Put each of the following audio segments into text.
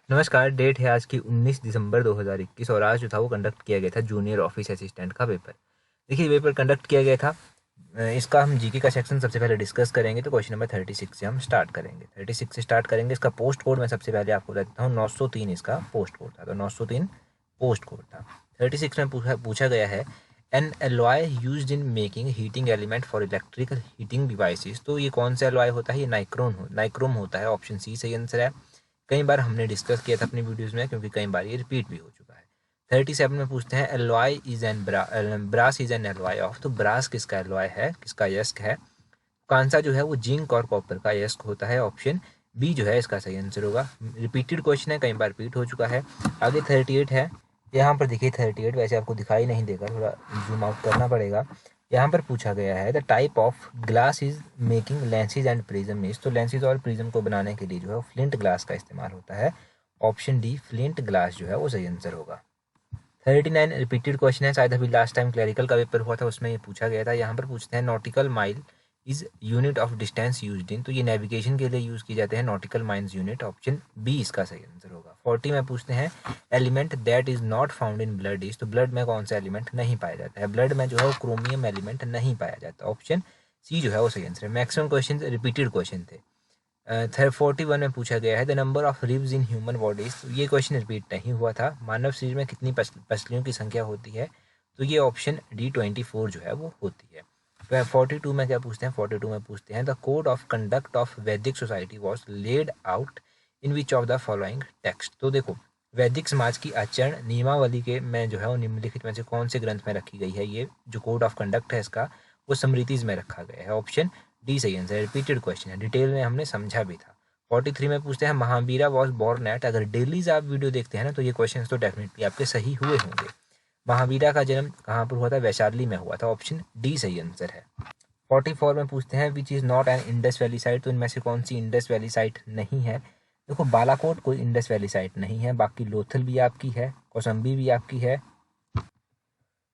नमस्कार। डेट है आज की 19 दिसंबर 2021 और आज जो था वो कंडक्ट किया गया था जूनियर ऑफिस असिस्टेंट का पेपर। देखिए पेपर कंडक्ट किया गया था। इसका हम जीके का सेक्शन सबसे पहले डिस्कस करेंगे। तो क्वेश्चन नंबर 36 से हम स्टार्ट करेंगे। 36 से स्टार्ट करेंगे। इसका पोस्ट कोड मैं सबसे पहले आपको देता हूँ। 903 इसका पोस्ट कोड था। तो 903 पोस्ट कोड था। 36 में पूछा गया है N alloy used in making heating element for electrical heating devices. तो ये कौन सा एलॉय होता है? ये नाइक्रोम होता है। ऑप्शन सी सही आंसर है। कई बार हमने डिस्कस किया था अपनी वीडियोस में, क्योंकि कई बार ये रिपीट भी हो चुका है। 37 में पूछते हैं alloy is an brass is an alloy of. तो ब्रास किसका एलॉय है, किसका यस्क है? कांसा जो है वो जिंक और कॉपर का यस्क होता है। ऑप्शन बी जो है इसका सही आंसर होगा। रिपीटेड क्वेश्चन है, कई बार रिपीट हो चुका है। आगे 38 है। यहाँ पर देखिए 38 वैसे आपको दिखाई नहीं देगा, थोड़ा जूम आउट करना पड़ेगा। यहाँ पर पूछा गया है the type of glass is making lenses and prism is. तो लेंसेज और प्रिज्म को बनाने के लिए जो है फ्लिंट ग्लास का इस्तेमाल होता है। ऑप्शन डी फ्लिंट ग्लास जो है वो सही आंसर होगा। 39 रिपीटेड क्वेश्चन है, शायद अभी लास्ट टाइम क्लरिकल का पेपर हुआ था उसमें ये पूछा गया था। यहाँ पर पूछते हैं nautical mile is unit of distance used in. तो ये नेविगेशन के लिए यूज किए जाते हैं nautical miles unit. Option B इसका सही आंसर होगा। 40 में पूछते हैं element that is not found in blood is. तो ब्लड में कौन सा एलिमेंट नहीं पाया जाता है? ब्लड में जो है वो क्रोमियम एलिमेंट नहीं पाया जाता। ऑप्शन सी जो है वो सही आंसर है। मैक्सिमम क्वेश्चन रिपीटेड क्वेश्चन थे। 41 में पूछा गया है the number of ribs in human bodies. तो ये क्वेश्चन रिपीट नहीं हुआ था। मानव शरीर में कितनी पसलियों की संख्या होती है? तो ये ऑप्शन डी 24 जो है वो होती है। तो 42 में क्या पूछते हैं? 42 में पूछते हैं the code of conduct of Vedic society was laid out in which of the following text. तो देखो वैदिक समाज की आचरण नियमावली के में जो है वो निम्नलिखित में से कौन से ग्रंथ में रखी गई है? ये जो कोड ऑफ कंडक्ट है इसका वो स्मृतिज में रखा गया है। ऑप्शन डी सही आंसर है। रिपीटेड क्वेश्चन है, डिटेल में हमने समझा भी था। 43 में पूछते हैं महावीरा वॉज बॉर्न एट। अगर डेली आप वीडियो देखते हैं ना तो ये क्वेश्चन तो डेफिनेटली आपके सही हुए होंगे। महावीरा का जन्म कहाँ पर हुआ था? वैशाली में हुआ था। ऑप्शन डी सही आंसर है। 44 में पूछते हैं which is not an Indus valley site. तो इनमें से कौन सी इंडस वैली साइट नहीं है? देखो बालाकोट कोई इंडस वैली साइट नहीं है, बाकी लोथल भी आपकी है, कौसम्बी भी आपकी है।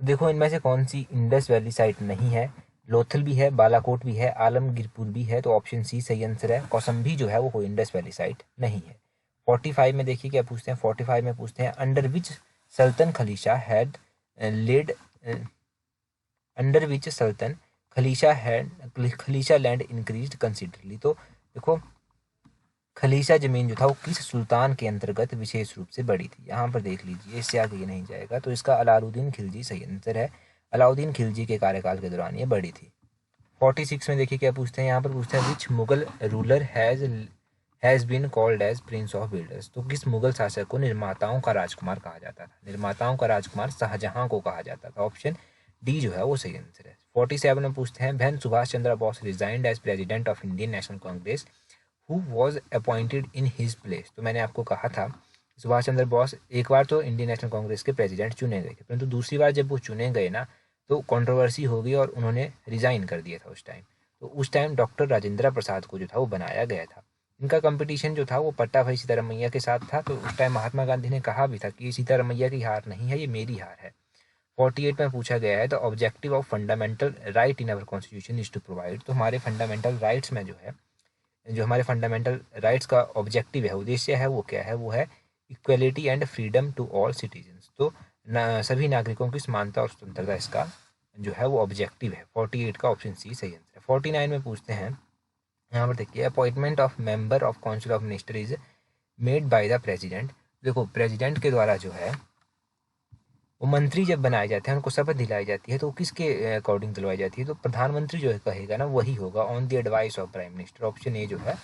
देखो इनमें से कौन सी इंडस वैली साइट नहीं है? लोथल भी है, बालाकोट भी है, आलमगीरपुर भी है। तो ऑप्शन सी सही आंसर है। कौसम्बी जो है वो कोई इंडस वैली साइट नहीं है। 45 में देखिए क्या पूछते हैं। 45 में पूछते हैं under which sultan Khalisha had led under which sultan Khalisha land increase considerably. तो देखो खलीशा जमीन जो था वो किस सुल्तान के अंतर्गत विशेष रूप से बढ़ी थी? यहाँ पर देख लीजिए, इससे आगे ये नहीं जाएगा। तो इसका अलाउद्दीन खिलजी सही आंसर है। अलाउद्दीन खिलजी के कार्यकाल के दौरान ये बढ़ी थी। 46 में देखिए क्या पूछते हैं। यहाँ पर पूछते हैं which Mughal ruler has been called as prince of builders. तो किस मुगल शासक को निर्माताओं का राजकुमार कहा जाता था? निर्माताओं का राजकुमार शाहजहां को कहा जाता था। ऑप्शन डी जो है वो सही आंसर है। 47 में पूछते हैं when Subhash Chandra Bose resigned as president of Indian National Congress who was appointed in his place. तो मैंने आपको कहा था सुभाष चंद्र बोस एक बार तो इंडियन नेशनल कांग्रेस के प्रेसिडेंट चुने गए थे, परंतु दूसरी बार जब वो चुने गए ना तो कंट्रोवर्सी हो गई और उन्होंने रिजाइन कर दिया था उस टाइम। तो उस टाइम डॉक्टर राजेंद्र प्रसाद को जो था वो बनाया गया था। इनका कंपटीशन जो था वो पट्टा भाई सीतारमैया के साथ था। तो उस टाइम महात्मा गांधी ने कहा भी था कि ये सीतारमैया की हार नहीं है, ये मेरी हार है। 48 में पूछा गया है the objective of fundamental right in our constitution is to provide. तो हमारे फंडामेंटल राइट्स में जो है, जो हमारे फंडामेंटल राइट्स का ऑब्जेक्टिव है, उद्देश्य है, वो क्या है? वो है equality and freedom to all citizens. तो सभी नागरिकों की समानता और स्वतंत्रता इसका जो है वो ऑब्जेक्टिव है। 48 का ऑप्शन सी सही आंसर है। 49 में पूछते हैं, यहाँ पर देखिए appointment of member of council of minister is made by the president. देखो प्रेसिडेंट के द्वारा जो है वो मंत्री जब बनाए जाते हैं, उनको शपथ दिलाई जाती है, तो किसके अकॉर्डिंग दिलवाई जाती है? तो प्रधानमंत्री जो कहेगा ना वही होगा, on the advice of prime minister. Option A जो है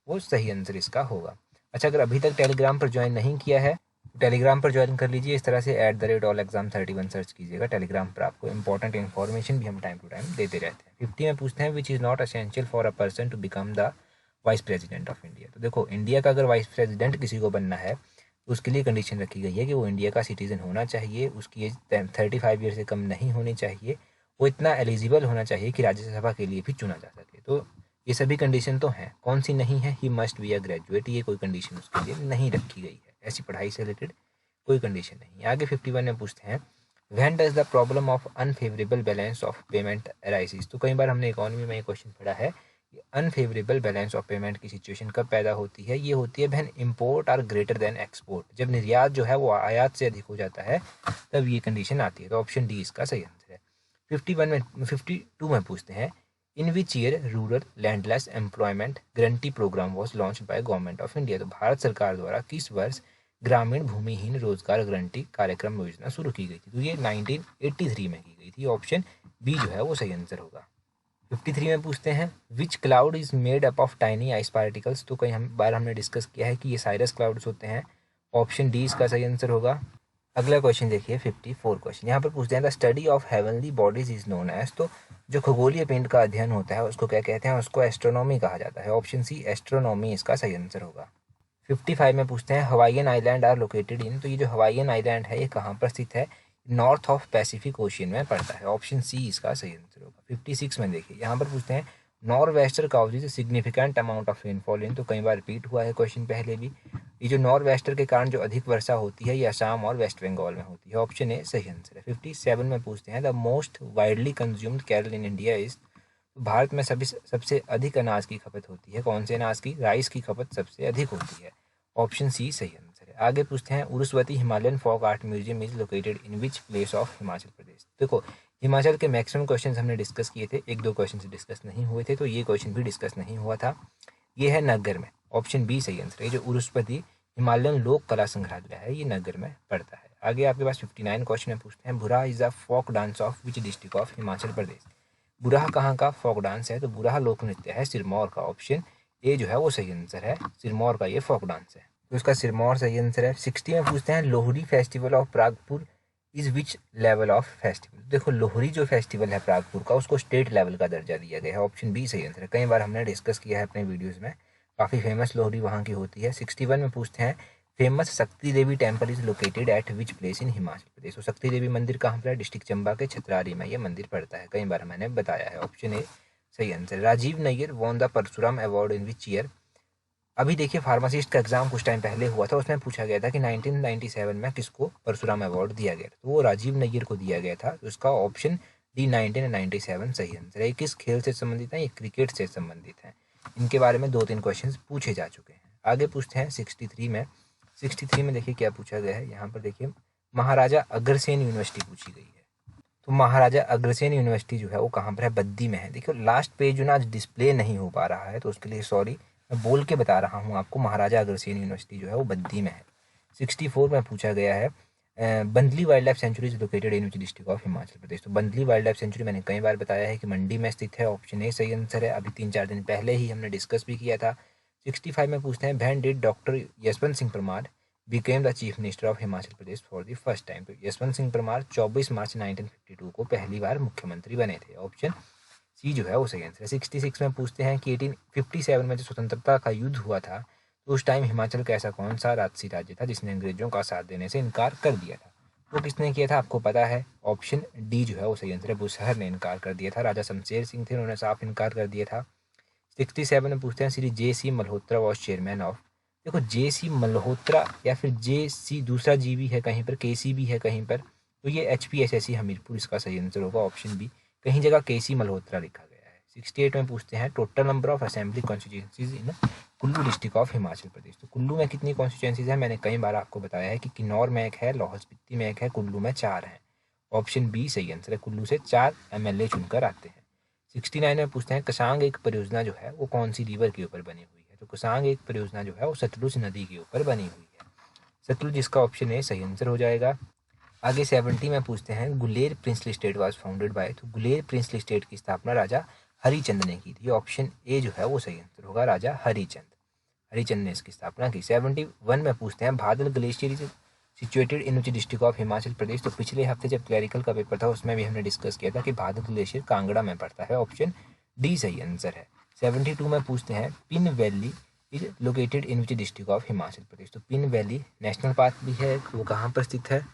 वो सही आंसर इसका होगा। अच्छा, अगर अभी तक टेलीग्राम पर ज्वाइन नहीं किया है तो टेलीग्राम पर ज्वाइन कर लीजिए। इस तरह से @allexam31 सर्च कीजिएगा टेलीग्राम पर, आपको इंपॉर्टेंट इन्फॉर्मेशन भी हम टाइम टू टाइम देते रहते हैं। 50 में पूछते हैं which is not essential for a person to become the vice president of India. तो देखो इंडिया का अगर वाइस प्रेसिडेंट किसी को बनना है तो उसके लिए कंडीशन रखी गई है कि वो इंडिया का सिटीजन होना चाहिए, उसकी एज 35 ईयर से कम नहीं होनी चाहिए, वो इतना एलिजिबल होना चाहिए कि राज्यसभा के लिए भी चुना जा सके। तो ये सभी कंडीशन तो हैं। कौन सी नहीं है? He must be a graduate. ये कोई कंडीशन उसके लिए नहीं रखी गई है, ऐसी पढ़ाई से रिलेटेड कोई कंडीशन नहीं है। आगे 51 में पूछते हैं when does the problem of unfavourable balance of payment arises. तो कई बार हमने इकोनॉमी में ये क्वेश्चन पढ़ा है अनफेवरेबल बैलेंस ऑफ पेमेंट की सिचुएशन कब पैदा होती है? ये होती है when import are greater than export, जब निर्यात जो है वो आयात से अधिक हो जाता है तब ये कंडीशन आती है। तो ऑप्शन डी इसका सही आंसर है। 52 में पूछते हैं, in which year rural landless employment guarantee programme was launch by government of India. तो भारत सरकार द्वारा किस वर्ष ग्रामीण भूमिहीन रोजगार गारंटी कार्यक्रम योजना शुरू की गई थी? तो ये 1983 में की गई थी। ऑप्शन बी जो है वो सही आंसर होगा। 53 में पूछते हैं, which cloud is made up of tiny ice particles. तो कई बार हमने डिस्कस किया है कि ये साइरस क्लाउड्स होते हैं। ऑप्शन डी इसका सही आंसर होगा। अगला क्वेश्चन देखिए 54 क्वेश्चन, यहाँ पर पूछते हैं the study of heavenly bodies is known as. तो जो खगोलीय पिंड का अध्ययन होता है उसको क्या कहते हैं? उसको एस्ट्रोनॉमी कहा जाता है। ऑप्शन सी एस्ट्रोनॉमी इसका सही आंसर होगा। 55 में पूछते हैं, Hawaiian island are located in. तो ये जो हवाईयन आइलैंड है ये कहाँ पर स्थित है? नॉर्थ ऑफ पैसिफिक ओशियन में पड़ता है। ऑप्शन सी इसका सही आंसर होगा। 56 में देखिए यहाँ पर पूछते हैं, north Wester causes significant amount of rainfall in. तो कई बार रिपीट हुआ है क्वेश्चन पहले भी। ये जो नॉर्थ वेस्टर के कारण जो अधिक वर्षा होती है ये असम और वेस्ट बंगाल में होती है। ऑप्शन ए सही आंसर है। 57 में पूछते हैं, the most widely consumed cereal in India is. Bharat में सबसे अधिक अनाज की खपत होती है कौन से अनाज की? राइस की खपत सबसे अधिक होती है। ऑप्शन सी सही आंसर है। आगे पूछते हैं, Urvashi Himalayan folk art museum is located in which place of Himachal Pradesh. देखो हिमाचल के मैक्सिमम क्वेश्चन हमने डिस्कस किए थे, एक दो क्वेश्चन से डिस्कस नहीं हुए थे, तो ये क्वेश्चन भी डिस्कस नहीं हुआ था। ये है नगर में। ऑप्शन बी सही आंसर है। जो उर्वशी हिमालयन लोक कला संग्रहालय है ये नगर में पड़ता है। आगे आपके पास 59 क्वेश्चन में पूछते हैं, Burah is a folk dance of which district of Himachal Pradesh. Burah कहाँ का फोक डांस है? तो बुराह लोक नृत्य है सिरमौर का। ऑप्शन ए जो है वो सही आंसर है, सिरमौर का ये फोक डांस है, तो उसका सिरमौर सही आंसर है। 60 में पूछते हैं, Lohri festival of Pragpur is which level of festival. देखो लोहड़ी जो फेस्टिवल है प्रागपुर का उसको स्टेट लेवल का दर्जा दिया गया है। ऑप्शन बी सही आंसर है। कई बार हमने डिस्कस किया है अपने वीडियोज़ में, काफ़ी फेमस लोहड़ी वहाँ की होती है। 61 में पूछते हैं, famous Shakti Devi temple is located at which place in Himachal Pradesh. तो शक्ति देवी मंदिर कहाँ पर है? डिस्ट्रिक्ट चंबा के छतरारी में ये मंदिर पड़ता है, कई बार मैंने बताया है। ऑप्शन ए सही answer. Rajiv Nayar won the Parshuram award in which year. अभी देखिए फार्मासिस्ट का एग्जाम कुछ टाइम पहले हुआ था, उसमें पूछा गया था कि 1997 में किसको परशुराम अवार्ड दिया गया था, तो वो राजीव नैयर को दिया गया था। तो उसका ऑप्शन डी 1997 सही आंसर है। किस खेल से संबंधित है? ये क्रिकेट से संबंधित है। इनके बारे में 2-3 क्वेश्चन पूछे जा चुके हैं। आगे पूछते हैं 63 में देखिए क्या पूछा गया है। यहाँ पर देखिए महाराजा अग्रसेन यूनिवर्सिटी पूछी गई है। तो महाराजा अग्रसेन यूनिवर्सिटी जो है वो कहाँ पर है? बद्दी में है। देखियो लास्ट पेज जो ना आज डिस्प्ले नहीं हो पा रहा है तो उसके लिए सॉरी, मैं बोल के बता रहा हूँ आपको। महाराजा अग्रसेन यूनिवर्सिटी जो है वो बद्दी में है। 64 में पूछा गया है, Bandli wildlife sanctuary is located in which district of Himachal Pradesh. तो बंदली वाइल्ड लाइफ सेंचुरी मैंने कई बार बताया है कि मंडी में स्थित है। ऑप्शन ए सही आंसर है। अभी 3-4 दिन पहले ही हमने डिस्कस भी किया था। 65 में पूछते हैं, when did doctor Yashwant Singh Parmar became the chief minister of Himachal Pradesh for the first time. तो यशवंत सिंह परमार 24 मार्च 1952 को पहली बार मुख्यमंत्री बने थे। ऑप्शन सी जो है वो सही आंसर है। 66 में पूछते हैं कि 1857 में जो स्वतंत्रता का युद्ध हुआ था तो उस टाइम हिमाचल का ऐसा कौन सा राजसी राज्य था जिसने अंग्रेजों का साथ देने से इनकार कर दिया था? वो किसने किया था आपको पता है? ऑप्शन डी जो है वो सही आंसर है। बुसहर ने इनकार कर दिया था। राजा शमशेर सिंह थे, उन्होंने साफ इनकार कर दिया था। 67 में पूछते हैं, Shri JC. Malhotra was chairman of. देखो जे.सी. मल्होत्रा या फिर जे.सी. दूसरा जी भी है कहीं पर, के.सी. भी है कहीं पर, तो ये एच.पी.एस.एस.सी. हमीरपुर इसका सही आंसर होगा। ऑप्शन बी, कहीं जगह के.सी. मल्होत्रा लिखा गया है। 68 में पूछते हैं, total number of assembly constituencies in Kullu district of Himachal Pradesh. तो कुल्लू में कितनी कॉन्स्टिट्यूंसीज है? मैंने कई बार आपको बताया है कि किन्नौर में एक है, लाहौल स्पीति में एक है, कुल्लू में 4 हैं। ऑप्शन बी सही आंसर है। कुल्लू से 4 एमएलए चुनकर आते हैं। 69 में पूछते हैं, कसांग एक परियोजना जो है वो कौन सी रिवर के ऊपर बनी हुई है? तो कसांग एक परियोजना जो है वो सतलुज नदी के ऊपर बनी हुई है। सतलुज इसका ऑप्शन ए सही आंसर हो जाएगा। आगे 70 में पूछते हैं, Guler princely state was founded by. तो गुलेर प्रिंसली स्टेट की स्थापना राजा हरिचंद ने की थी। ऑप्शन ए जो है वो सही आंसर होगा, राजा हरिचंद ने इसकी स्थापना की। 71 में पूछते हैं, Badal glacier is situated in which district of Himachal Pradesh. तो पिछले हफ्ते जब क्लैरिकल का पेपर था उसमें भी हमने डिस्कस किया था कि बादल ग्लेशियर कांगड़ा में पड़ता है। ऑप्शन डी सही आंसर है। 72 में पूछते हैं, Pin valley is located in which district of Himachal Pradesh. तो पिन वैली नेशनल पार्क भी है, वो कहाँ पर स्थित है?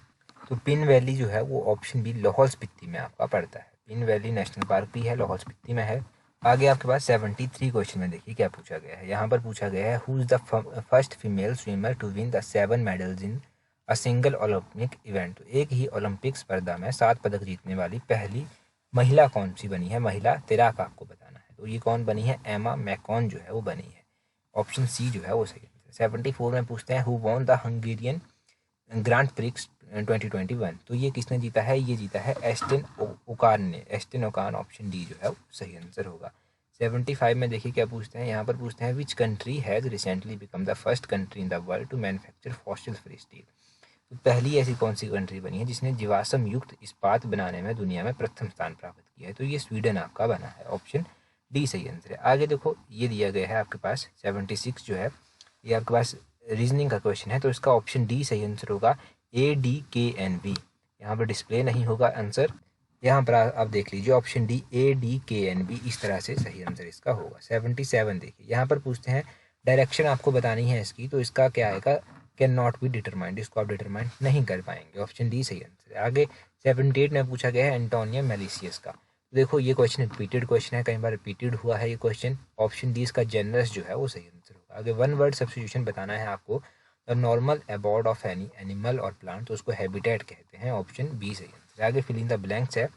तो पिन वैली जो है वो ऑप्शन बी लाहौल स्पीति में आपका पड़ता है। पिन वैली नेशनल पार्क भी है, लाहौल स्पीति में है। आगे आपके पास 73 क्वेश्चन में देखिए क्या पूछा गया है। यहाँ पर पूछा गया है, who is the first female swimmer to win the 7 medals in a single Olympic event. तो एक ही ओलंपिक स्पर्धा में 7 पदक जीतने वाली पहली महिला कौन सी बनी है? महिला तैराक आपको बताना है। तो ये कौन बनी है, एमा मैकॉन जो है वो बनी है। ऑप्शन सी जो है वो सही आंसर। 74 में पूछते हैं who won the Hungarian grand prix 2021, तो ये किसने जीता है, ये जीता है एस्टन ओकान ने, एस्टन ओकान, ऑप्शन डी जो है वो सही आंसर होगा। 75 में देखिए क्या पूछते हैं, यहाँ पर पूछते हैं which country has recently become the first country in the world to manufacture fossil free steel, तो पहली ऐसी कौन सी कंट्री बनी है जिसने जीवाश्म युक्त इस्पात बनाने में दुनिया में प्रथम स्थान प्राप्त किया है, तो ये स्वीडन आपका बना है, ऑप्शन डी सही आंसर है। आगे देखो ये दिया गया है आपके पास 76 जो है ये आपके पास रीजनिंग का क्वेश्चन है, तो इसका ऑप्शन डी सही आंसर होगा, ADKNB। यहाँ पर डिस्प्ले नहीं होगा आंसर, यहाँ पर आप देख लीजिए ऑप्शन डी ADKNB, इस तरह से सही आंसर इसका होगा। 77 देखिए यहाँ पर पूछते हैं डायरेक्शन आपको बतानी है इसकी, तो इसका क्या आएगा, कैन नॉट बी डिटरमाइंड, इसको आप डिटरमाइन नहीं कर पाएंगे, ऑप्शन डी सही आंसर है। आगे 78 में पूछा गया है एंटोनियो मेलिशियस का, तो देखो ये क्वेश्चन रिपीटेड क्वेश्चन है, कई बार रिपीटेड हुआ है ये क्वेश्चन, ऑप्शन डी इसका जेनरस जो है वो सही आंसर होगा। आगे वन वर्ड सब्स्टिट्यूशन बताना है आपको, the normal abode of any animal और प्लांट, तो उसको हैबिटेट कहते हैं, ऑप्शन बी सही आंसर। आगे फिलिंग द ब्लैंक्स है,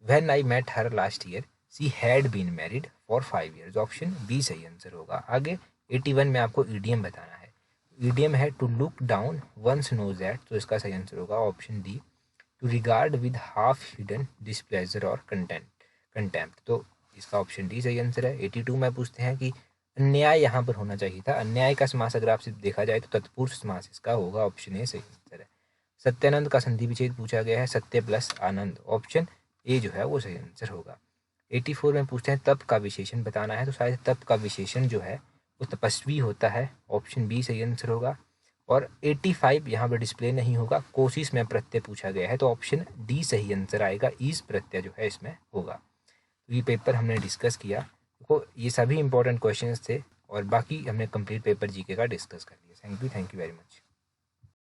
when I met her last year she had been married for 5 years, option B सही आंसर होगा। आगे 81 में आपको ईडीएम बताना है, ईडीएम है to look down one's nose at, तो इसका सही आंसर होगा option D, to regard with half hidden displeasure और कंटेम्प्ट, तो इसका ऑप्शन डी सही आंसर है। 82 में पूछते हैं कि अन्याय यहाँ पर होना चाहिए था, अन्याय का समास अगर आपसे देखा जाए तो तत्पुरुष समास इसका होगा, ऑप्शन ए सही आंसर है। सत्यानंद का संधि विच्छेद पूछा गया है, सत्य प्लस आनंद, ऑप्शन ए जो है वो सही आंसर होगा। 84 में पूछते हैं तप का विशेषण बताना है, तो शायद तप का विशेषण जो है वो तपस्वी होता है, ऑप्शन बी सही आंसर होगा। और 85 यहाँ पर डिस्प्ले नहीं होगा, कोशिश में प्रत्यय पूछा गया है, तो ऑप्शन डी सही आंसर आएगा, ईज प्रत्यय जो है इसमें होगा। तो ये पेपर हमने डिस्कस किया, देखो ये सभी इंपॉर्टेंट क्वेश्चंस थे और बाकी हमने कंप्लीट पेपर जीके का डिस्कस कर लिया। Thank you very much.